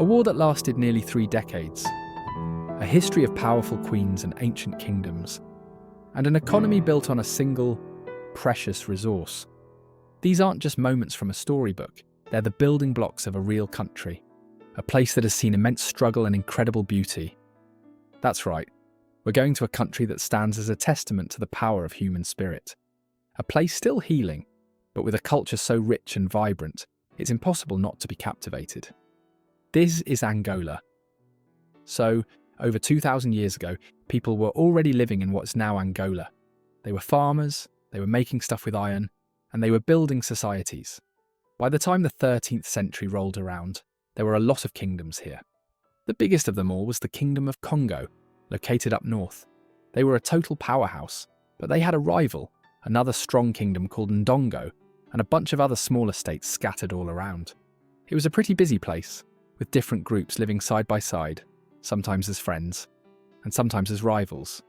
A war that lasted nearly 3 decades, a history of powerful queens and ancient kingdoms, and an economy built on a single, precious resource. These aren't just moments from a storybook, they're the building blocks of a real country, a place that has seen immense struggle and incredible beauty. That's right, we're going to a country that stands as a testament to the power of human spirit. A place still healing, but with a culture so rich and vibrant, it's impossible not to be captivated. This is Angola. So, over 2,000 years ago, people were already living in what's now Angola. They were farmers, they were making stuff with iron, and they were building societies. By the time the 13th century rolled around, there were a lot of kingdoms here. The biggest of them all was the Kingdom of Congo, located up north. They were a total powerhouse, but they had a rival, another strong kingdom called Ndongo, and a bunch of other smaller states scattered all around. It was a pretty busy place, with different groups living side by side, sometimes as friends, and sometimes as rivals.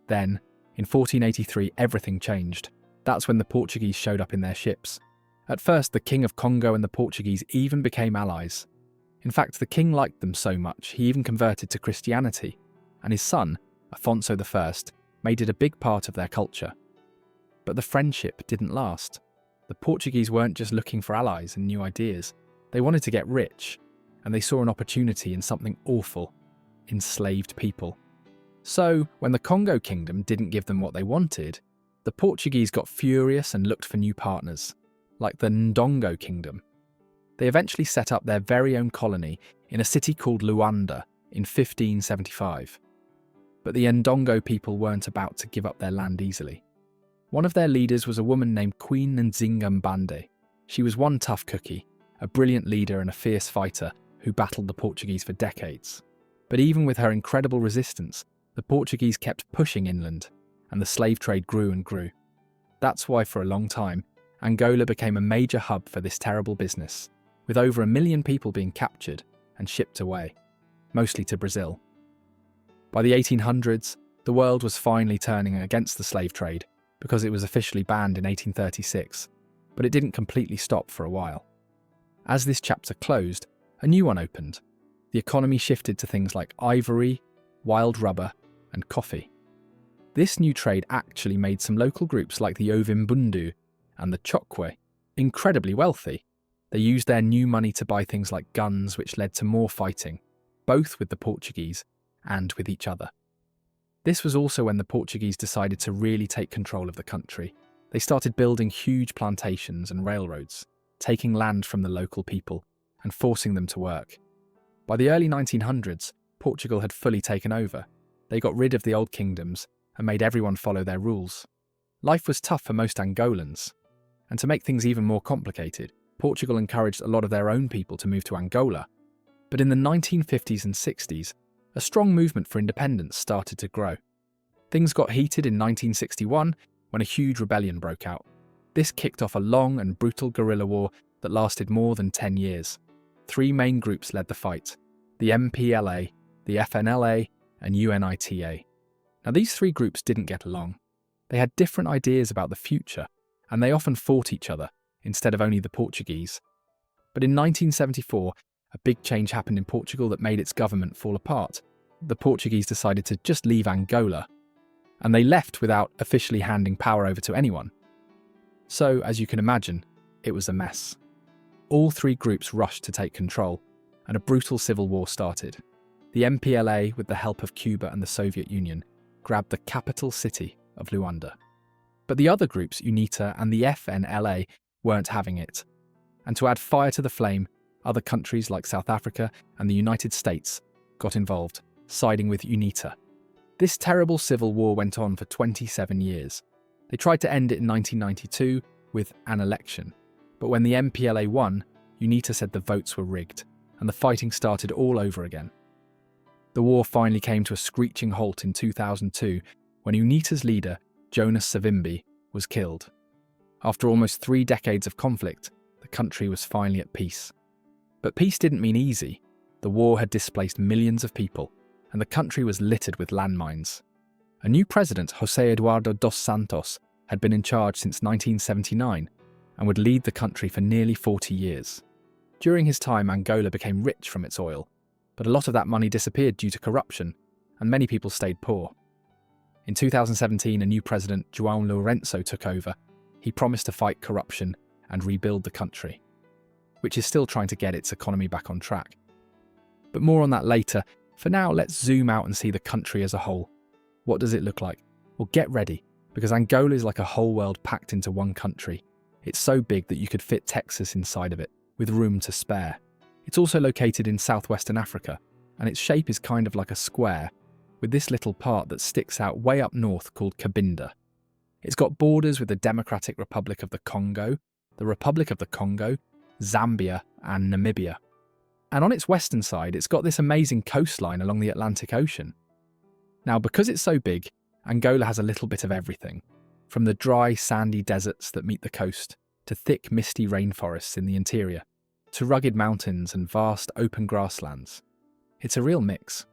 Then, in 1483, everything changed. That's when the Portuguese showed up in their ships. At first, the King of Congo and the Portuguese even became allies. In fact, the king liked them so much, he even converted to Christianity, and his son, Afonso I, made it a big part of their culture. But the friendship didn't last. The Portuguese weren't just looking for allies and new ideas. They wanted to get rich, and they saw an opportunity in something awful: enslaved people. So, when the Congo Kingdom didn't give them what they wanted, the Portuguese got furious and looked for new partners, like the Ndongo Kingdom. They eventually set up their very own colony in a city called Luanda in 1575. But the Ndongo people weren't about to give up their land easily. One of their leaders was a woman named Queen Nzinga Mbande. She was one tough cookie, a brilliant leader and a fierce fighter who battled the Portuguese for decades. But even with her incredible resistance, the Portuguese kept pushing inland, and the slave trade grew and grew. That's why for a long time, Angola became a major hub for this terrible business, with over 1 million people being captured and shipped away, mostly to Brazil. By the 1800s, the world was finally turning against the slave trade because it was officially banned in 1836, but it didn't completely stop for a while. As this chapter closed, a new one opened. The economy shifted to things like ivory, wild rubber, and coffee. This new trade actually made some local groups like the Ovimbundu and the Chokwe incredibly wealthy. They used their new money to buy things like guns, which led to more fighting, both with the Portuguese and with each other. This was also when the Portuguese decided to really take control of the country. They started building huge plantations and railroads, taking land from the local people and forcing them to work. By the early 1900s, Portugal had fully taken over. They got rid of the old kingdoms and made everyone follow their rules. Life was tough for most Angolans, and to make things even more complicated, Portugal encouraged a lot of their own people to move to Angola. But in the 1950s and 60s, a strong movement for independence started to grow. Things got heated in 1961 when a huge rebellion broke out. This kicked off a long and brutal guerrilla war that lasted more than 10 years. 3 main groups led the fight: the MPLA, the FNLA, and UNITA. Now, these 3 groups didn't get along. They had different ideas about the future, and they often fought each other instead of only the Portuguese. But in 1974, a big change happened in Portugal that made its government fall apart. The Portuguese decided to just leave Angola, and they left without officially handing power over to anyone. So, as you can imagine, it was a mess. All 3 groups rushed to take control, and a brutal civil war started. The MPLA, with the help of Cuba and the Soviet Union, grabbed the capital city of Luanda. But the other groups, UNITA and the FNLA, weren't having it. And to add fire to the flame, other countries like South Africa and the United States got involved, siding with UNITA. This terrible civil war went on for 27 years. They tried to end it in 1992 with an election, but when the MPLA won, UNITA said the votes were rigged, and the fighting started all over again. The war finally came to a screeching halt in 2002 when UNITA's leader, Jonas Savimbi, was killed. After almost 3 decades of conflict, the country was finally at peace. But peace didn't mean easy. The war had displaced millions of people, and the country was littered with landmines. A new president, José Eduardo dos Santos, had been in charge since 1979 and would lead the country for nearly 40 years. During his time, Angola became rich from its oil, but a lot of that money disappeared due to corruption, and many people stayed poor. In 2017, a new president, João Lourenço, took over. He promised to fight corruption and rebuild the country, which is still trying to get its economy back on track. But more on that later. For now, let's zoom out and see the country as a whole. What does it look like? Well, get ready, because Angola is like a whole world packed into one country. It's so big that you could fit Texas inside of it, with room to spare. It's also located in southwestern Africa, and its shape is kind of like a square, with this little part that sticks out way up north called Cabinda. It's got borders with the Democratic Republic of the Congo, Zambia, and Namibia. And on its western side, it's got this amazing coastline along the Atlantic Ocean. Now, because it's so big, Angola has a little bit of everything, from the dry, sandy deserts that meet the coast, to thick, misty rainforests in the interior, to rugged mountains and vast, open grasslands. It's a real mix.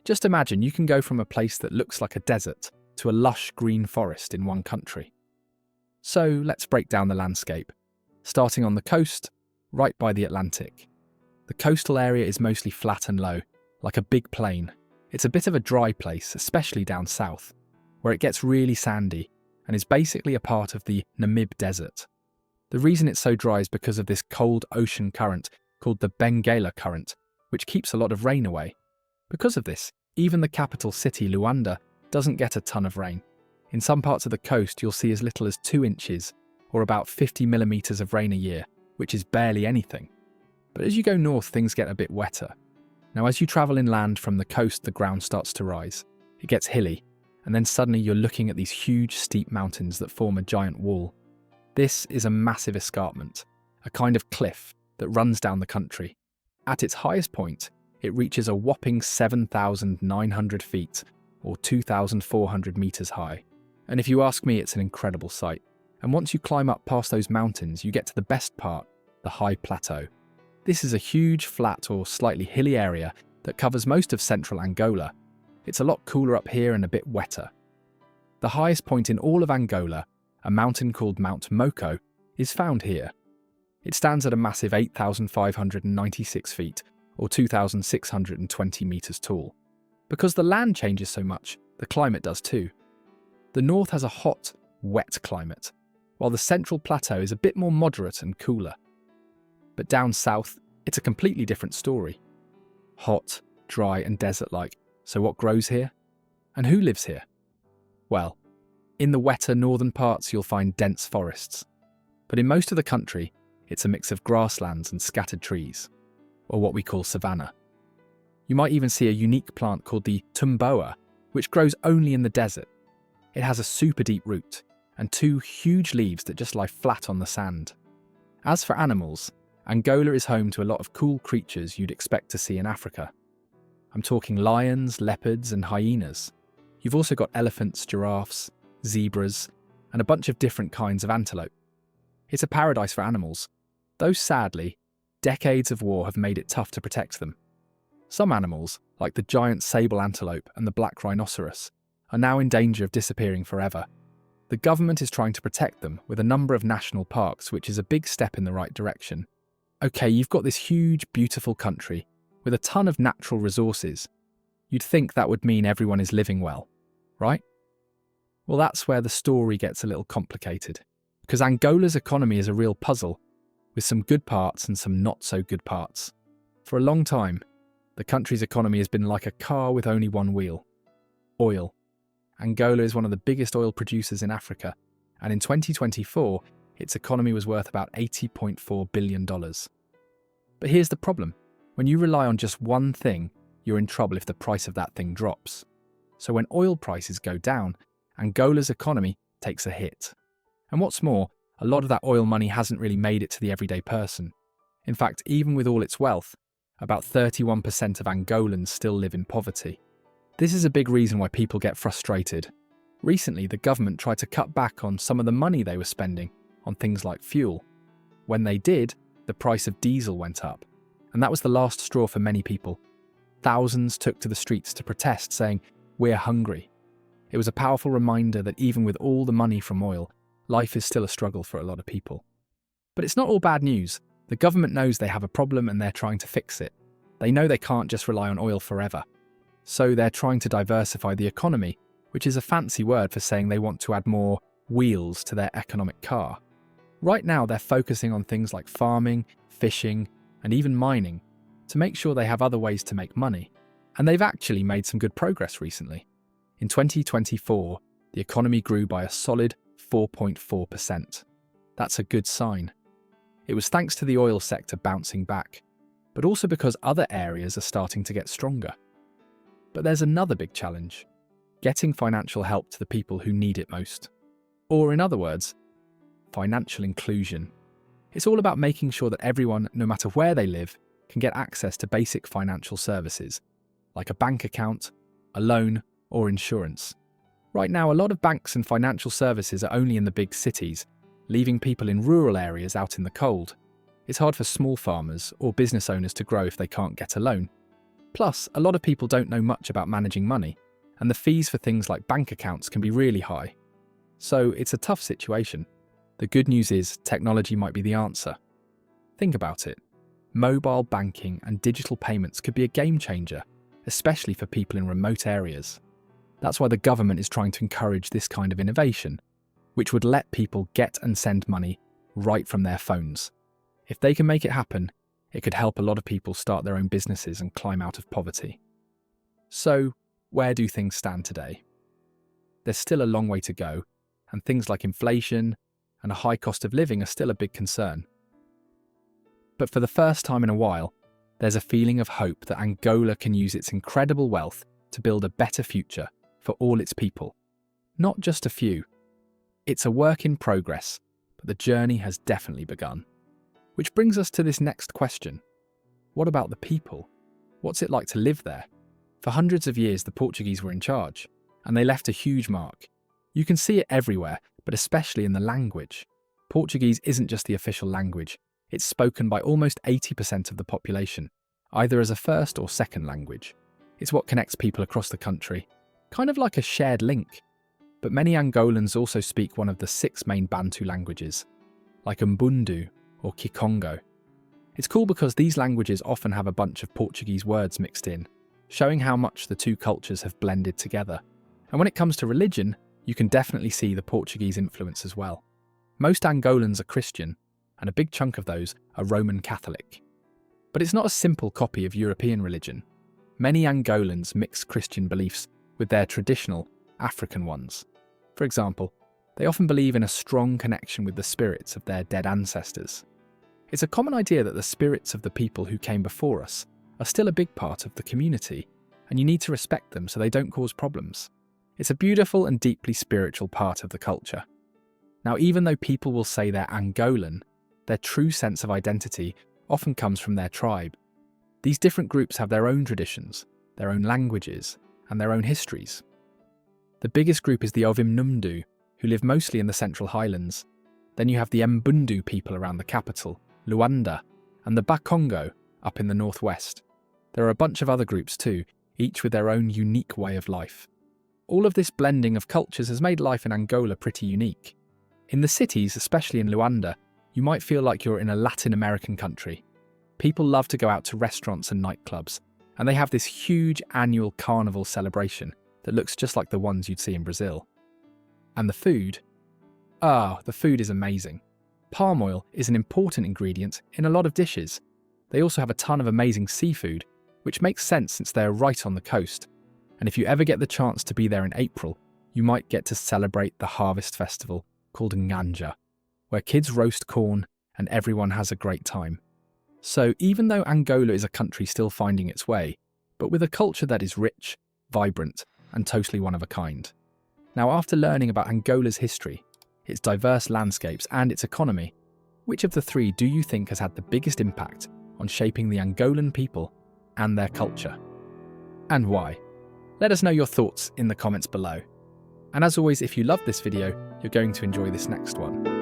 Just imagine you can go from a place that looks like a desert to a lush green forest in one country. So let's break down the landscape, starting on the coast, right by the Atlantic. The coastal area is mostly flat and low, like a big plain. It's a bit of a dry place, especially down south, where it gets really sandy and is basically a part of the Namib Desert. The reason it's so dry is because of this cold ocean current called the Benguela Current, which keeps a lot of rain away. Because of this, even the capital city, Luanda, doesn't get a ton of rain. In some parts of the coast, you'll see as little as 2 inches, or about 50 millimeters of rain a year, which is barely anything. But as you go north, things get a bit wetter. Now, as you travel inland from the coast, the ground starts to rise. It gets hilly, and then suddenly you're looking at these huge, steep mountains that form a giant wall. This is a massive escarpment, a kind of cliff that runs down the country. At its highest point, it reaches a whopping 7,900 feet, or 2,400 meters high. And if you ask me, it's an incredible sight. And once you climb up past those mountains, you get to the best part, the high plateau. This is a huge, flat or slightly hilly area that covers most of central Angola. It's a lot cooler up here and a bit wetter. The highest point in all of Angola, a mountain called Mount Moko, is found here. It stands at a massive 8,596 feet, or 2,620 meters tall. Because the land changes so much, the climate does too. The north has a hot, wet climate, while the central plateau is a bit more moderate and cooler. But down south, it's a completely different story. Hot, dry and desert-like. So what grows here? And who lives here? Well, in the wetter northern parts you'll find dense forests. But in most of the country, it's a mix of grasslands and scattered trees, or what we call savanna. You might even see a unique plant called the tumboa, which grows only in the desert. It has a super deep root and 2 huge leaves that just lie flat on the sand. As for animals, Angola is home to a lot of cool creatures you'd expect to see in Africa. I'm talking lions, leopards, and hyenas. You've also got elephants, giraffes, zebras, and a bunch of different kinds of antelope. It's a paradise for animals, though sadly, decades of war have made it tough to protect them. Some animals, like the giant sable antelope and the black rhinoceros, are now in danger of disappearing forever. The government is trying to protect them with a number of national parks, which is a big step in the right direction. Okay, you've got this huge, beautiful country with a ton of natural resources. You'd think that would mean everyone is living well, right? Well, that's where the story gets a little complicated, because Angola's economy is a real puzzle, with some good parts and some not so good parts. For a long time, the country's economy has been like a car with only one wheel: oil. Angola is one of the biggest oil producers in Africa, and in 2024, its economy was worth about $80.4 billion. But here's the problem. When you rely on just one thing, you're in trouble if the price of that thing drops. So when oil prices go down, Angola's economy takes a hit. And what's more, a lot of that oil money hasn't really made it to the everyday person. In fact, even with all its wealth, about 31% of Angolans still live in poverty. This is a big reason why people get frustrated. Recently, the government tried to cut back on some of the money they were spending on things like fuel. When they did, the price of diesel went up, and that was the last straw for many people. Thousands took to the streets to protest, saying, "We're hungry." It was a powerful reminder that even with all the money from oil, life is still a struggle for a lot of people. But it's not all bad news. The government knows they have a problem and they're trying to fix it. They know they can't just rely on oil forever. So they're trying to diversify the economy, which is a fancy word for saying they want to add more wheels to their economic car. Right now, they're focusing on things like farming, fishing, and even mining to make sure they have other ways to make money. And they've actually made some good progress recently. In 2024, the economy grew by a solid 4.4%. That's a good sign. It was thanks to the oil sector bouncing back, but also because other areas are starting to get stronger. But there's another big challenge: getting financial help to the people who need it most. Or in other words, financial inclusion. It's all about making sure that everyone, no matter where they live, can get access to basic financial services, like a bank account, a loan, or insurance. Right now, a lot of banks and financial services are only in the big cities, leaving people in rural areas out in the cold. It's hard for small farmers or business owners to grow if they can't get a loan. Plus, a lot of people don't know much about managing money, and the fees for things like bank accounts can be really high. So it's a tough situation. The good news is technology might be the answer. Think about it. Mobile banking and digital payments could be a game changer, especially for people in remote areas. That's why the government is trying to encourage this kind of innovation, which would let people get and send money right from their phones. If they can make it happen, it could help a lot of people start their own businesses and climb out of poverty. So, where do things stand today? There's still a long way to go, and things like inflation and a high cost of living are still a big concern. But for the first time in a while, there's a feeling of hope that Angola can use its incredible wealth to build a better future for all its people. Not just a few. It's a work in progress, but the journey has definitely begun. Which brings us to this next question. What about the people? What's it like to live there? For hundreds of years, the Portuguese were in charge, and they left a huge mark. You can see it everywhere, but especially in the language. Portuguese isn't just the official language. It's spoken by almost 80% of the population, either as a first or second language. It's what connects people across the country, kind of like a shared link. But many Angolans also speak one of the 6 main Bantu languages, like Mbundu or Kikongo. It's cool because these languages often have a bunch of Portuguese words mixed in, showing how much the two cultures have blended together. And when it comes to religion, you can definitely see the Portuguese influence as well. Most Angolans are Christian, and a big chunk of those are Roman Catholic. But it's not a simple copy of European religion. Many Angolans mix Christian beliefs with their traditional African ones. For example, they often believe in a strong connection with the spirits of their dead ancestors. It's a common idea that the spirits of the people who came before us are still a big part of the community, and you need to respect them so they don't cause problems. It's a beautiful and deeply spiritual part of the culture. Now, even though people will say they're Angolan, their true sense of identity often comes from their tribe. These different groups have their own traditions, their own languages, and their own histories. The biggest group is the Ovimnumdu, who live mostly in the Central Highlands. Then you have the Mbundu people around the capital, Luanda, and the Bakongo up in the northwest. There are a bunch of other groups too, each with their own unique way of life. All of this blending of cultures has made life in Angola pretty unique. In the cities, especially in Luanda, you might feel like you're in a Latin American country. People love to go out to restaurants and nightclubs, and they have this huge annual carnival celebration that looks just like the ones you'd see in Brazil. And the food? The food is amazing. Palm oil is an important ingredient in a lot of dishes. They also have a ton of amazing seafood, which makes sense since they are right on the coast. And if you ever get the chance to be there in April, you might get to celebrate the harvest festival called Nganja, where kids roast corn and everyone has a great time. So even though Angola is a country still finding its way, but with a culture that is rich, vibrant, and totally one of a kind. Now, after learning about Angola's history, its diverse landscapes and its economy, which of the three do you think has had the biggest impact on shaping the Angolan people and their culture? And why? Let us know your thoughts in the comments below. And as always, if you loved this video, you're going to enjoy this next one.